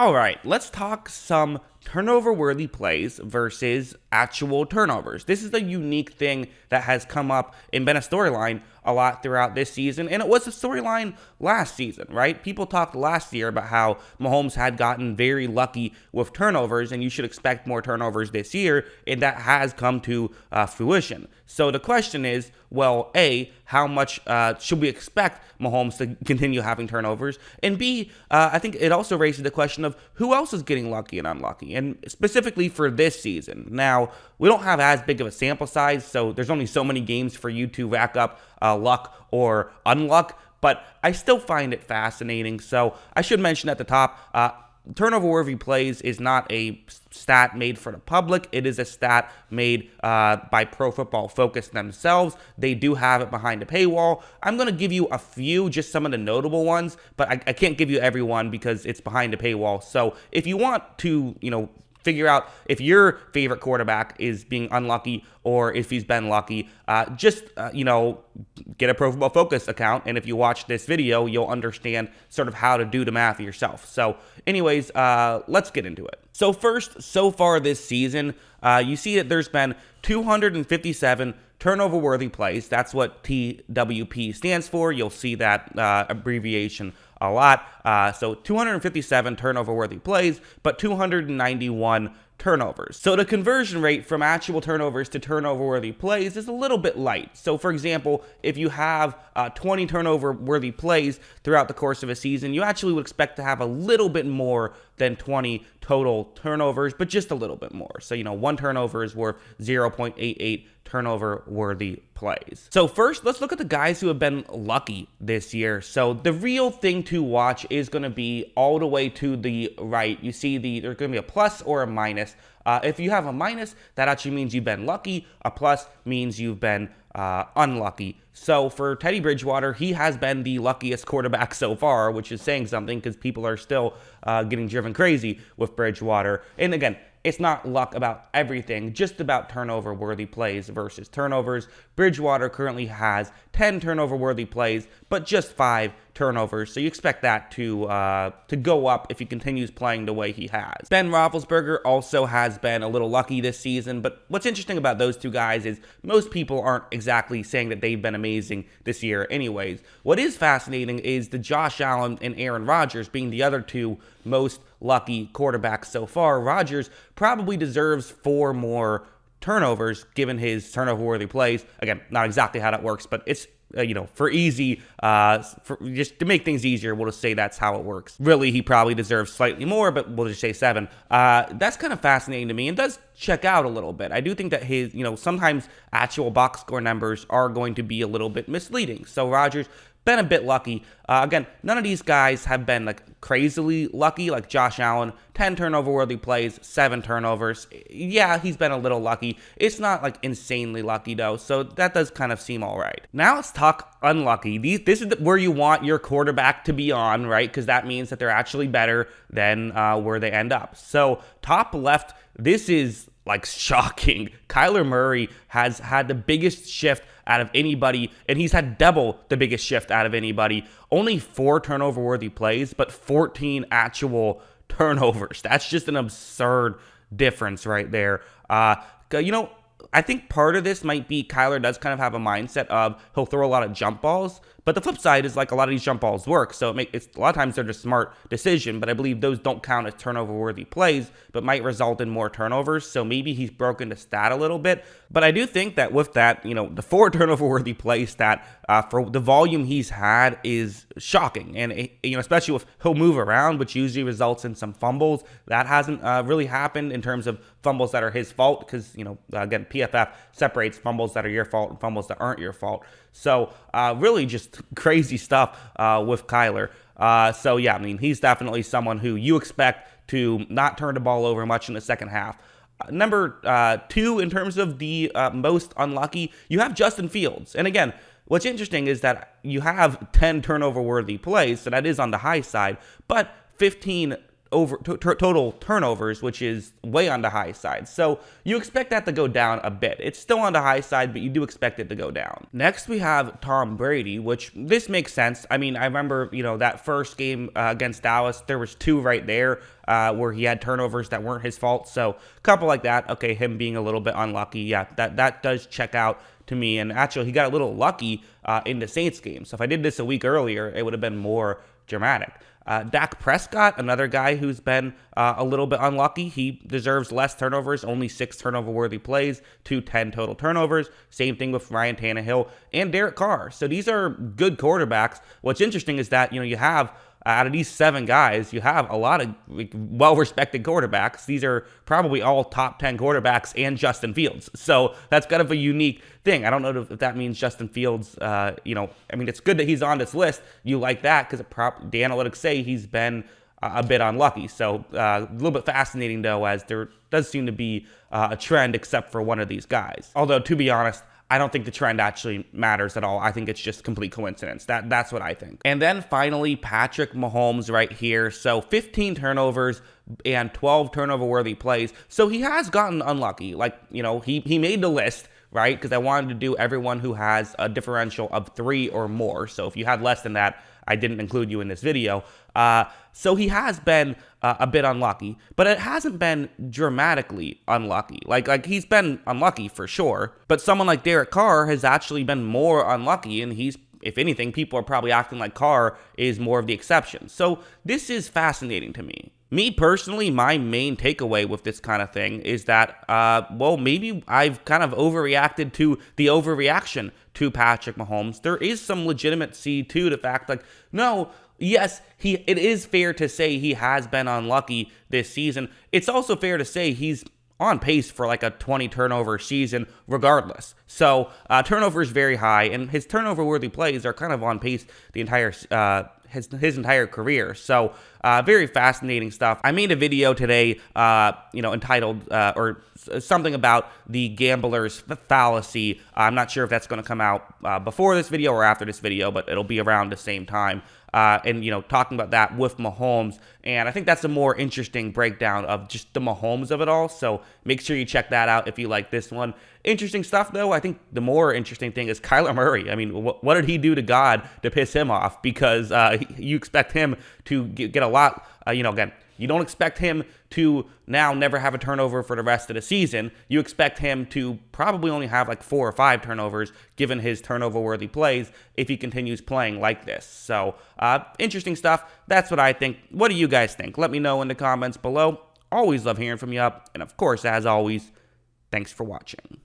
All right, let's talk some turnover-worthy plays versus actual turnovers. This is a unique thing that has come up and been a storyline a lot throughout this season, and it was a storyline last season, right? People talked last year about how Mahomes had gotten very lucky with turnovers, and you should expect more turnovers this year, and that has come to fruition. So the question is, well, A, how much should we expect Mahomes to continue having turnovers? And B, I think it also raises the question of who else is getting lucky and unlucky, and specifically for this season. Now, we don't have as big of a sample size, so there's only so many games for you to rack up luck or unluck, but I still find it fascinating. So I should mention at the top, turnover-worthy plays is not a stat made for the public. It is a stat made by Pro Football Focus themselves. They do have it behind a paywall. I'm going to give you a few, just some of the notable ones, but I can't give you every one because it's behind a paywall. So if you want to, figure out if your favorite quarterback is being unlucky or if he's been lucky, just get a Pro Football Focus account, and if you watch this video, you'll understand sort of how to do the math yourself. So anyways, let's get into it. So first, so far this season, you see that there's been 257 turnover-worthy plays. That's what TWP stands for. You'll see that abbreviation a lot. So 257 turnover-worthy plays, but 291 turnovers. So the conversion rate from actual turnovers to turnover-worthy plays is a little bit light. So for example, if you have 20 turnover-worthy plays throughout the course of a season, you actually would expect to have a little bit more than 20 total turnovers, but just a little bit more. So, one turnover is worth 0.88 turnover-worthy plays. So first, let's look at the guys who have been lucky this year. So the real thing to watch is going to be all the way to the right. You see there's going to be a plus or a minus. If you have a minus, that actually means you've been lucky. A plus means you've been unlucky. So for Teddy Bridgewater, he has been the luckiest quarterback so far, which is saying something because people are still getting driven crazy with Bridgewater. And again, it's not luck about everything, just about turnover-worthy plays versus turnovers. Bridgewater currently has 10 turnover-worthy plays, but just 5 turnovers, so you expect that to go up if he continues playing the way he has. Ben Roethlisberger also has been a little lucky this season, but what's interesting about those two guys is most people aren't exactly saying that they've been amazing this year anyways. What is fascinating is the Josh Allen and Aaron Rodgers being the other two most lucky quarterbacks so far. Rodgers probably deserves 4 more turnovers given his turnover-worthy plays. Again, not exactly how that works, but it's for easy, just to make things easier, we'll just say that's how it works. Really, he probably deserves slightly more, but we'll just say 7. That's kind of fascinating to me and does check out a little bit. I do think that his, sometimes actual box score numbers are going to be a little bit misleading. So Rodgers been a bit lucky. Again, none of these guys have been crazily lucky, like Josh Allen, 10 turnover-worthy plays, 7 turnovers. Yeah, he's been a little lucky. It's not insanely lucky though, so that does kind of seem all right. Now let's talk unlucky. This is where you want your quarterback to be on, right? Because that means that they're actually better than where they end up. So top left, this is shocking. Kyler Murray has had the biggest shift out of anybody, and he's had double the biggest shift out of anybody. Only 4 turnover-worthy plays, but 14 actual turnovers. That's just an absurd difference right there. I think part of this might be Kyler does kind of have a mindset of he'll throw a lot of jump balls, but the flip side is a lot of these jump balls work, so it's a lot of times they're just smart decision, but I believe those don't count as turnover-worthy plays, but might result in more turnovers, so maybe he's broken the stat a little bit. But I do think that with that, the 4 turnover-worthy play stat for the volume he's had is shocking, and especially if he'll move around, which usually results in some fumbles. That hasn't really happened in terms of fumbles that are his fault, because again, PFF separates fumbles that are your fault and fumbles that aren't your fault. So really just crazy stuff with Kyler. So yeah, he's definitely someone who you expect to not turn the ball over much in the second half. Number 2, in terms of the most unlucky, you have Justin Fields. And again, what's interesting is that you have 10 turnover-worthy plays, so that is on the high side, but 15 total turnovers, which is way on the high side. So you expect that to go down a bit. It's still on the high side, but you do expect it to go down. Next, we have Tom Brady, which this makes sense. I mean, I remember, that first game against Dallas, there was 2 right there where he had turnovers that weren't his fault. So a couple like that. Okay, him being a little bit unlucky. Yeah, that does check out to me. And actually, he got a little lucky in the Saints game. So if I did this a week earlier, it would have been more dramatic. Dak Prescott, another guy who's been a little bit unlucky. He deserves less turnovers, only 6 turnover-worthy plays to 10 total turnovers. Same thing with Ryan Tannehill and Derek Carr. So these are good quarterbacks. What's interesting is that, you have out of these 7 guys, you have a lot of well-respected quarterbacks. These are probably all top 10 quarterbacks and Justin Fields. So that's kind of a unique thing. I don't know if that means Justin Fields, it's good that he's on this list. You like that because the analytics say he's been a bit unlucky. So a little bit fascinating, though, as there does seem to be a trend except for one of these guys. Although, to be honest, I don't think the trend actually matters at all. I think it's just complete coincidence. That's what I think. And then finally, Patrick Mahomes right here. So 15 turnovers and 12 turnover-worthy plays. So he has gotten unlucky. He made the list, right? Because I wanted to do everyone who has a differential of 3 or more. So if you had less than that, I didn't include you in this video. So he has been a bit unlucky, but it hasn't been dramatically unlucky. Like he's been unlucky for sure, but someone like Derek Carr has actually been more unlucky, and if anything, people are probably acting like Carr is more of the exception. So this is fascinating to me. Me personally, my main takeaway with this kind of thing is that, maybe I've kind of overreacted to the overreaction to Patrick Mahomes. There is some legitimacy to the fact, yes, it is fair to say he has been unlucky this season. It's also fair to say he's on pace for like a 20 turnover season regardless. So turnover is very high, and his turnover-worthy plays are kind of on pace the entire his entire career. So very fascinating stuff. I made a video today, entitled or something about the gambler's fallacy. I'm not sure if that's going to come out before this video or after this video, but it'll be around the same time. Talking about that with Mahomes. And I think that's a more interesting breakdown of just the Mahomes of it all. So make sure you check that out if you like this one. Interesting stuff, though. I think the more interesting thing is Kyler Murray. I mean, what did he do to God to piss him off? Because you expect him to get a lot, again, you don't expect him to now never have a turnover for the rest of the season. You expect him to probably only have like 4 or 5 turnovers given his turnover-worthy plays if he continues playing like this. So, interesting stuff. That's what I think. What do you guys think? Let me know in the comments below. Always love hearing from you. And of course, as always, thanks for watching.